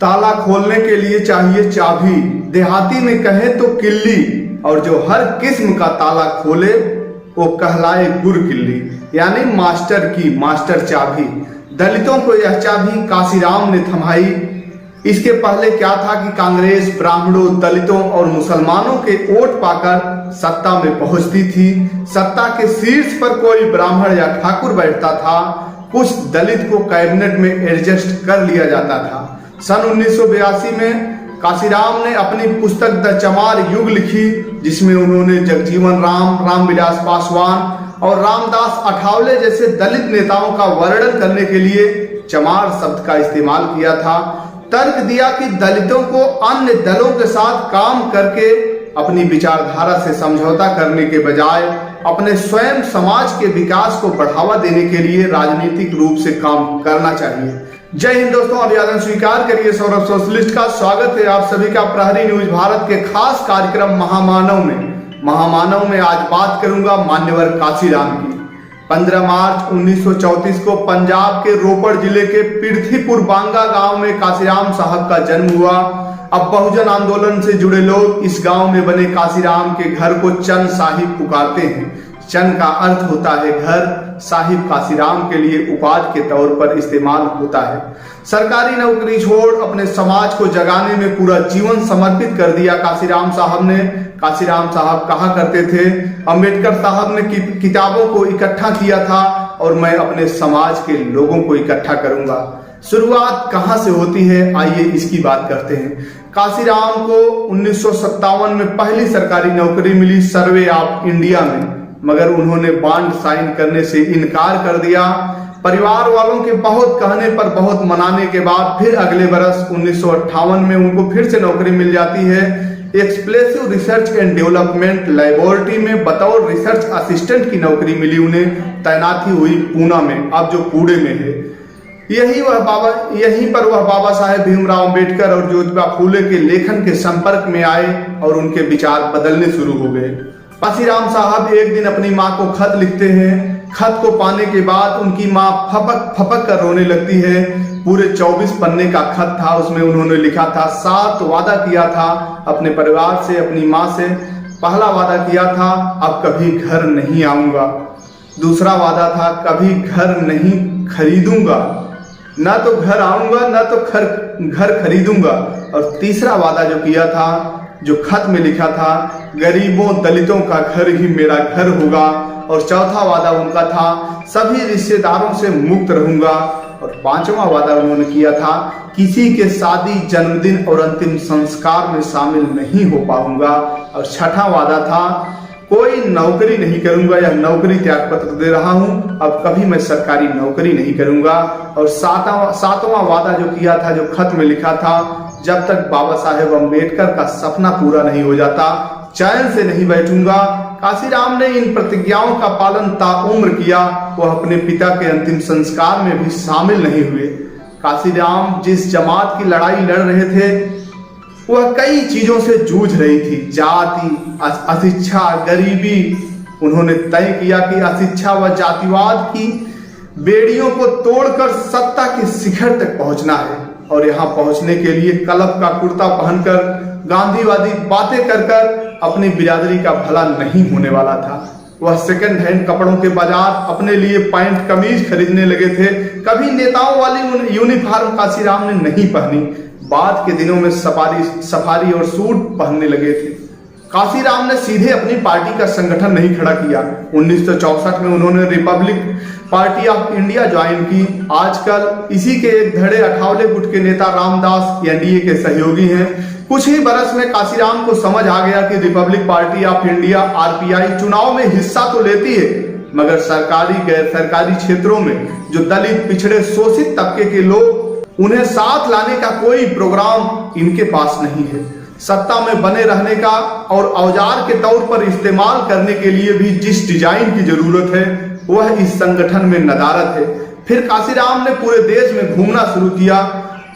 ताला खोलने के लिए चाहिए चाबी, देहाती में कहे तो किल्ली, और जो हर किस्म का ताला खोले वो कहलाए गुर किल्ली, यानी मास्टर की, मास्टर चाबी। दलितों को यह चाबी काशीराम ने थमाई। इसके पहले क्या था कि कांग्रेस ब्राह्मणों, दलितों और मुसलमानों के वोट पाकर सत्ता में पहुंचती थी। सत्ता के शीर्ष पर कोई ब्राह्मण या ठाकुर बैठता था, कुछ दलित को कैबिनेट में एडजस्ट कर लिया जाता था। सन 1982 में काशीराम ने अपनी पुस्तक द चमार युग लिखी, जिसमें उन्होंने जगजीवन राम, रामविलास पासवान और रामदास अठावले जैसे दलित नेताओं का वर्णन करने के लिए चमार शब्द का इस्तेमाल किया था। तर्क दिया कि दलितों को अन्य दलों के साथ काम करके अपनी विचारधारा से समझौता करने के बजाय अपने स्वयं समाज के विकास को बढ़ावा देने के लिए राजनीतिक रूप से काम करना चाहिए। जय हिंद दोस्तों, अभिवादन स्वीकार करिए। सौरभ सोशलिस्ट का स्वागत है आप सभी का प्रहरी न्यूज भारत के खास कार्यक्रम महामानव में आज बात करूंगा मान्यवर काशीराम की। 15 मार्च 1934 को पंजाब के रोपड़ जिले के पिरथीपुर बांगा गांव में काशीराम साहब का जन्म हुआ। अब बहुजन आंदोलन से जुड़े लोग इस गांव में बने काशीराम के घर को चंद साहिब पुकारते हैं। चंद का अर्थ होता है घर, साहिब काशीराम के लिए उपाधि के तौर पर इस्तेमाल होता है। सरकारी नौकरी छोड़ अपने समाज को जगाने में पूरा जीवन समर्पित कर दिया काशीराम साहब ने। काशीराम साहब कहा करते थे, अंबेडकर साहब ने किताबों को इकट्ठा किया था और मैं अपने समाज के लोगों को इकट्ठा करूंगा। शुरुआत कहां से होती है, आइए इसकी बात करते हैं। काशीराम को 1957 में पहली सरकारी नौकरी मिली सर्वे ऑफ इंडिया में, मगर उन्होंने बॉन्ड साइन करने से इनकार कर दिया। परिवार वालों के बहुत कहने पर, बहुत मनाने के बाद फिर अगले बरस 1958 में उनको फिर से नौकरी मिल जाती है। एक्सप्लेसिव रिसर्च एंड डेवलपमेंट लेबोरेटरी में बतौर रिसर्च असिस्टेंट की नौकरी मिली उन्हें। तैनाती हुई पूना में, अब जो पुणे में है। यहीं पर वह बाबा साहेब भीमराव अंबेडकर और ज्योतिबा फूले के लेखन के संपर्क में आए और उनके विचार बदलने शुरू हो गए। काशीराम साहब एक दिन अपनी माँ को खत लिखते हैं। खत को पाने के बाद उनकी माँ फपक फपक कर रोने लगती है। पूरे 24 पन्ने का खत था, उसमें उन्होंने लिखा था 7 वादा किया था अपने परिवार से, अपनी माँ से। पहला वादा किया था, अब कभी घर नहीं आऊंगा। दूसरा वादा था, कभी घर नहीं खरीदूंगा, ना तो घर आऊंगा ना तो घर खरीदूंगा। और तीसरा वादा जो किया था, जो खत में लिखा था, गरीबों दलितों का घर ही मेरा घर होगा। और चौथा वादा उनका था, सभी रिश्तेदारों से मुक्त रहूंगा। और 5वां वादा उन्होंने किया था, किसी के शादी, जन्मदिन और अंतिम संस्कार में शामिल नहीं हो पाऊंगा। और 6वां वादा था, कोई नौकरी नहीं करूंगा, यह नौकरी त्याग पत्र दे रहा हूं, अब कभी मैं सरकारी नौकरी नहीं करूंगा। और 7वां वादा जो किया था, जो खत में लिखा था, जब तक बाबा साहेब अंबेडकर का सपना पूरा नहीं हो जाता, चैन से नहीं बैठूंगा। काशीराम ने इन प्रतिज्ञाओं का पालन ताउम्र किया। वह अपने पिता के अंतिम संस्कार में भी शामिल नहीं हुए। काशीराम जिस जमात की लड़ाई लड़ रहे थे, वह कई चीजों से जूझ रही थी। जाति, अशिक्षा, गरीबी। उन्होंने तय किया कि अशिक्षा व जातिवाद की बेड़ियों को तोड़कर सत्ता के शिखर तक पहुंचना है। और यहाँ पहुंचने के लिए कलब का कुर्ता पहनकर, गांधीवादी बातें कर अपनी बिरादरी का भला नहीं होने वाला था। वह सेकंड हैंड कपड़ों के बाजार अपने लिए पैंट कमीज खरीदने लगे थे। कभी नेताओं वाली यूनिफॉर्म काशीराम ने नहीं पहनी। बाद के दिनों में सफारी और सूट पहनने लगे थे। काशीराम ने सीधे अपनी पार्टी का संगठन नहीं खड़ा किया। 1964 में उन्होंने Republic party of India join की। आजकल इसी के एक धड़े अठावले गुट के नेता रामदास एनडीए के सहयोगी हैं। कुछ ही बरस में काशीराम को समझ आ गया कि Republic party of India RPI चुनाव में हिस्सा तो लेती है, मगर सरकारी गैर सरकारी क्षेत्रों में जो दलित, पिछड़े, शोषित तबके के लोग, उन्हें साथ लाने का कोई प्रोग्राम इनके पास नहीं है। सत्ता में बने रहने का और औजार के तौर पर इस्तेमाल करने के लिए भी जिस डिजाइन की जरूरत है, वह इस संगठन में नदारत है। फिर काशीराम ने पूरे देश में घूमना शुरू किया,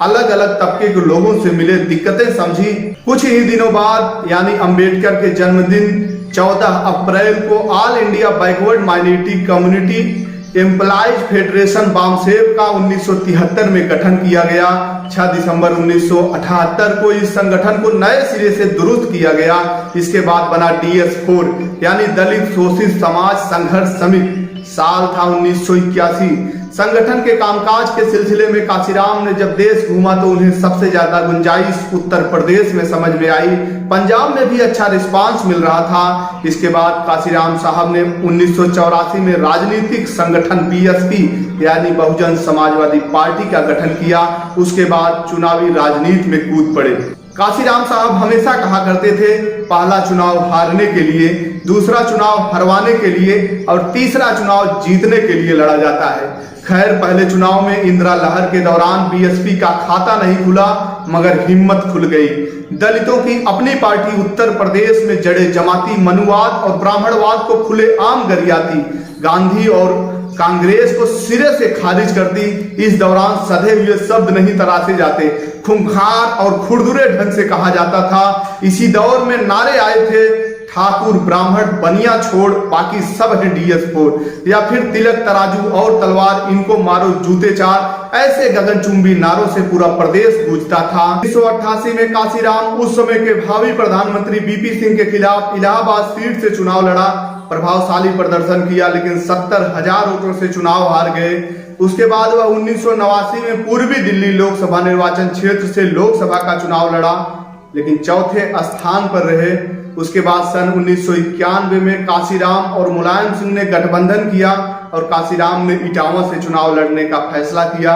अलग अलग तबके के लोगों से मिले, दिक्कतें समझी। कुछ ही दिनों बाद, यानी अंबेडकर के जन्मदिन 14 अप्रैल को, all India backward minority community employees federation BAMCEF का 1973 में गठन किया गया। 6 दिसंबर 1978 को इस संगठन को नए सिरे से दुरुस्त किया गया। इसके बाद बना DS4 यानी दलित शोषित समाज संघर्ष समिति। साल था 1981। संगठन के कामकाज के सिलसिले में काशीराम ने जब देश घूमा तो उन्हें सबसे ज्यादा गुंजाइश उत्तर प्रदेश में समझ में आई। पंजाब में भी अच्छा रिस्पांस मिल रहा था। इसके बाद काशीराम साहब ने 1984 में राजनीतिक संगठन BSP यानी बहुजन समाजवादी पार्टी का गठन किया। उसके बाद चुनावी राजनीति में कूद पड़े। काशीराम साहब हमेशा कहा करते थे, पहला चुनाव हारने के लिए, दूसरा चुनाव हरवाने के लिए और तीसरा चुनाव जीतने के लिए लड़ा जाता है। खैर, पहले चुनाव में इंदिरा लहर के दौरान BSP का खाता नहीं खुला, मगर हिम्मत खुल गई। दलितों की अपनी पार्टी उत्तर प्रदेश में जड़े जमाती मनुवाद और ब्राह्मणवाद को खुले आम गरियाती। गांधी और कांग्रेस को सिरे से खारिज कर दी। इस दौरान सधे हुए शब्द नहीं तराशे जाते, खूंखार और खुरदुरे ढंग से कहा जाता था। इसी दौर में नारे आए थे, ठाकुर ब्राह्मण बनिया छोड़ बाकी सब है DS4, या फिर तिलक तराजू और तलवार इनको मारो जूते चार। ऐसे गगनचुंबी नारों से पूरा प्रदेश गूंजता था। 1988 में काशीराम उस समय के भावी प्रधानमंत्री BP सिंह के खिलाफ इलाहाबाद सीट से चुनाव लड़ा। प्रभावशाली प्रदर्शन किया, लेकिन 70,000 वोटों से चुनाव हार गए। उसके बाद वह 1989 में पूर्वी दिल्ली लोकसभा निर्वाचन क्षेत्र से लोकसभा का चुनाव लड़ा, लेकिन चौथे स्थान पर रहे। उसके बाद सन 1991 में काशीराम और मुलायम सिंह ने गठबंधन किया और काशीराम ने इटावा से चुनाव लड़ने का फैसला किया।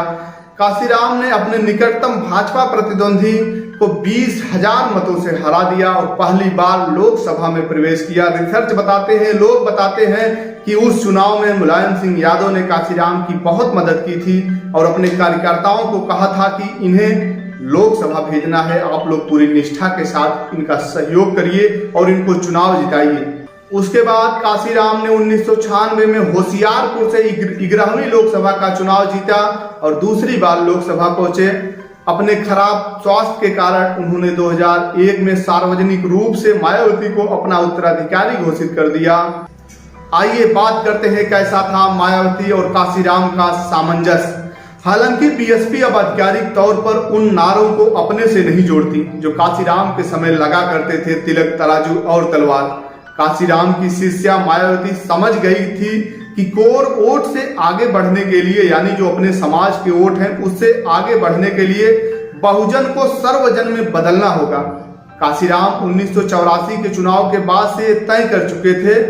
काशीराम ने अपने निकटतम भाजपा प्रतिद्वंदी को 20,000 मतों से हरा दिया और पहली बार लोकसभा में प्रवेश किया। रिसर्च बताते हैं, लोग बताते हैं कि उस चुनाव में मुलायम सिंह यादव ने काशीराम की बहुत मदद की थी और अपने कार्यकर्ताओं को कहा था कि इन्हें लोकसभा भेजना है, आप लोग पूरी निष्ठा के साथ इनका सहयोग करिए और इनको चुनाव जिताइए। उसके बाद काशीराम ने 1996 में होशियारपुर से 11वीं लोकसभा का चुनाव जीता और दूसरी बार लोकसभा पहुंचे। अपने खराब स्वास्थ्य के कारण उन्होंने 2001 में सार्वजनिक रूप से मायावती को अपना उत्तराधिकारी घोषित कर दिया। आइए बात करते हैं कैसा था मायावती और काशीराम का सामंजस्य। हालांकि BSP अब आधिकारिक तौर पर उन नारों को अपने से नहीं जोड़ती जो काशीराम के समय लगा करते थे, तिलक तराजू और तलवार। काशीराम की शिष्या मायावती समझ गई थी कि कोर वोट से आगे बढ़ने के लिए, यानी जो अपने समाज के वोट हैं उससे आगे बढ़ने के लिए बहुजन को सर्वजन में बदलना होगा। काशीराम 1984 के चुनाव के बाद से तय कर चुके थे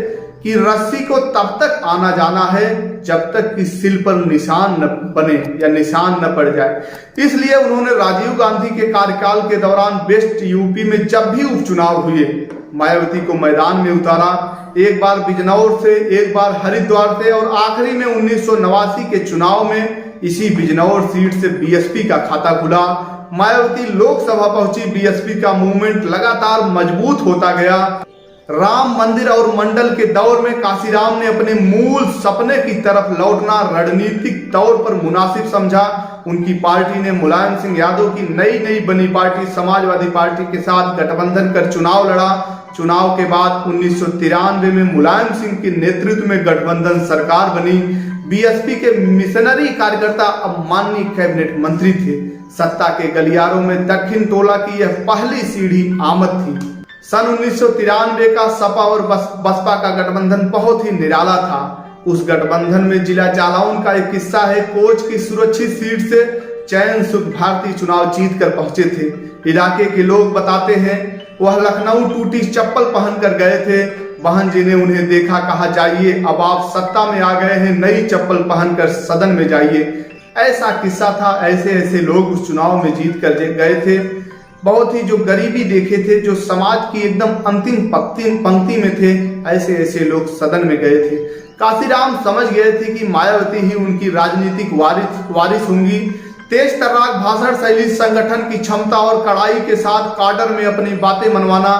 कि रस्सी को तब तक आना जाना है जब तक कि सिल पर निशान न बने या निशान न पड़ जाए। इसलिए उन्होंने राजीव गांधी के कार्यकाल के दौरान वेस्ट यूपी में जब भी उपचुनाव हुए मायावती को मैदान में उतारा। एक बार बिजनौर से, एक बार हरिद्वार से और आखिरी में 1989 के चुनाव में इसी बिजनौर सीट से BSP का खाता खुला। मायावती लोकसभा पहुंची। BSP का मूवमेंट लगातार मजबूत होता गया। राम मंदिर और मंडल के दौर में काशीराम ने अपने मूल सपने की तरफ लौटना रणनीतिक तौर पर मुनासिब समझा। उनकी पार्टी ने मुलायम सिंह यादव की नई बनी पार्टी समाजवादी पार्टी के साथ गठबंधन कर चुनाव लड़ा। चुनाव के बाद 1993 में मुलायम सिंह के नेतृत्व में गठबंधन सरकार बनी। BSP के मिशनरी कार्यकर्ता अब माननीय कैबिनेट मंत्री थे। सत्ता के गलियारों में दक्षिण टोला की यह पहली सीढ़ी आमद थी। सन 1993 का सपा और बसपा का गठबंधन बहुत ही निराला था। उस गठबंधन में जिला जालौन का एक किस्सा है। कोच की सुरक्षित सीट से चयन सुख भारती चुनाव जीत कर पहुंचे थे। इलाके के लोग बताते हैं वह लखनऊ टूटी चप्पल पहनकर गए थे। बहन जी ने उन्हें देखा, कहा जाइए अब आप सत्ता में आ गए हैं, नई चप्पल पहनकर सदन में जाइए। ऐसा किस्सा था। ऐसे लोग उस चुनाव में जीत कर गए थे। बहुत ही जो गरीबी देखे थे, जो समाज की एकदम अंतिम पंक्ति में थे, ऐसे लोग सदन में गए थे। काशीराम समझ गए थे कि मायावती ही उनकी राजनीतिक वारिस होंगी। तेज तर्राक भाषण शैली, संगठन की क्षमता और कड़ाई के साथ काडर में अपनी बातें मनवाना।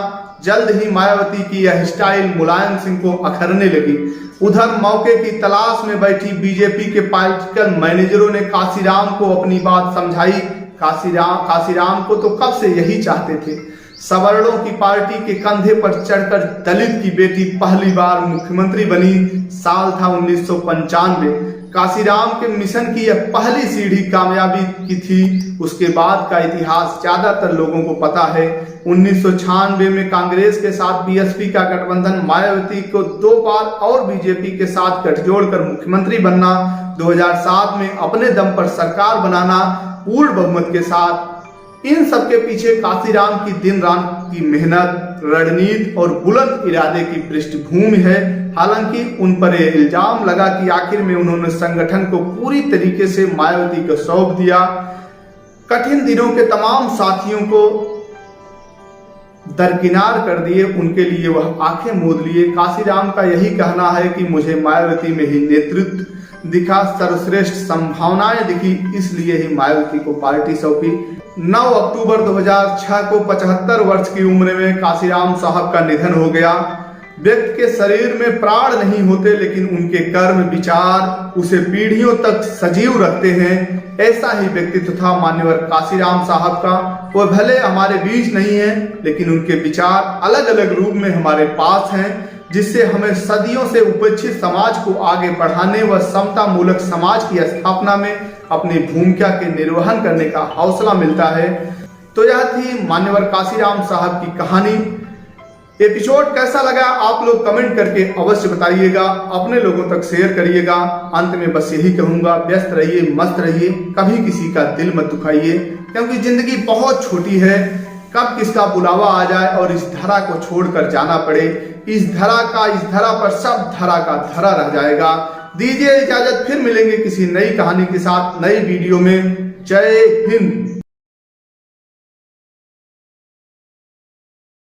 जल्द ही मायावती की यह स्टाइल मुलायम सिंह को अखरने लगी। उधर मौके की तलाश में बैठी BJP के पॉलिटिकल मैनेजरों ने काशीराम को अपनी बात समझाई। काशीराम को तो कब से यही चाहते थे। सवर्णों की पार्टी के कंधे पर चढ़कर दलित की बेटी पहली बार मुख्यमंत्री बनी। साल था 1995। काशीराम के मिशन की यह पहली सीढ़ी कामयाबी की थी। उसके बाद का इतिहास ज्यादातर लोगों को पता है। 1996 में कांग्रेस के साथ बीएसपी का गठबंधन, मायावती को 2 बार और बीजेपी के साथ गठजोड़ कर मुख्यमंत्री बनना, 2007 में अपने दम पर सरकार बनाना पूर्ण बहुमत के साथ, इन सब के पीछे काशीराम की दिन रात की मेहनत, रणनीति और बुलंद इरादे की पृष्ठभूमि है। हालांकि उन पर यह इल्जाम लगा कि आखिर में उन्होंने संगठन को पूरी तरीके से मायावती को सौंप दिया। कठिन दिनों के तमाम साथियों को दरकिनार कर दिए, उनके लिए वह आंखें मूंद लिए। काशीराम का यही कहना है कि मुझे मायावती में ही नेतृत्व दिखा, सर्वश्रेष्ठ संभावनाएं दिखी, इसलिए ही मायावती को पार्टी सौंपी। 9 अक्टूबर 2006 को 75 वर्ष की उम्र में काशीराम साहब का निधन हो गया। व्यक्ति के शरीर में प्राण नहीं होते, लेकिन उनके कर्म विचार उसे पीढ़ियों तक सजीव रखते हैं। ऐसा ही व्यक्तित्व था मान्यवर काशीराम साहब का। वो भले हमारे बीच नहीं है, लेकिन उनके विचार अलग अलग रूप में हमारे पास हैं, जिससे हमें सदियों से उपेक्षित समाज को आगे बढ़ाने व समता मूलक समाज की स्थापना में अपनी भूमिका के निर्वहन करने का हौसला मिलता है। तो यह थी मान्यवर काशीराम साहब की कहानी। एपिसोड कैसा लगा आप लोग कमेंट करके अवश्य बताइएगा, अपने लोगों तक शेयर करिएगा। अंत में बस यही कहूंगा, व्यस्त रहिए, मस्त रहिए, कभी किसी का दिल मत दुखाइए, क्योंकि जिंदगी बहुत छोटी है। कब किसका बुलावा आ जाए और इस धरा को छोड़कर जाना पड़े, इस धरा पर सब धरा का धरा रह जाएगा। दीजिए इजाजत, फिर मिलेंगे किसी नई कहानी के साथ नई वीडियो में। जय हिंद।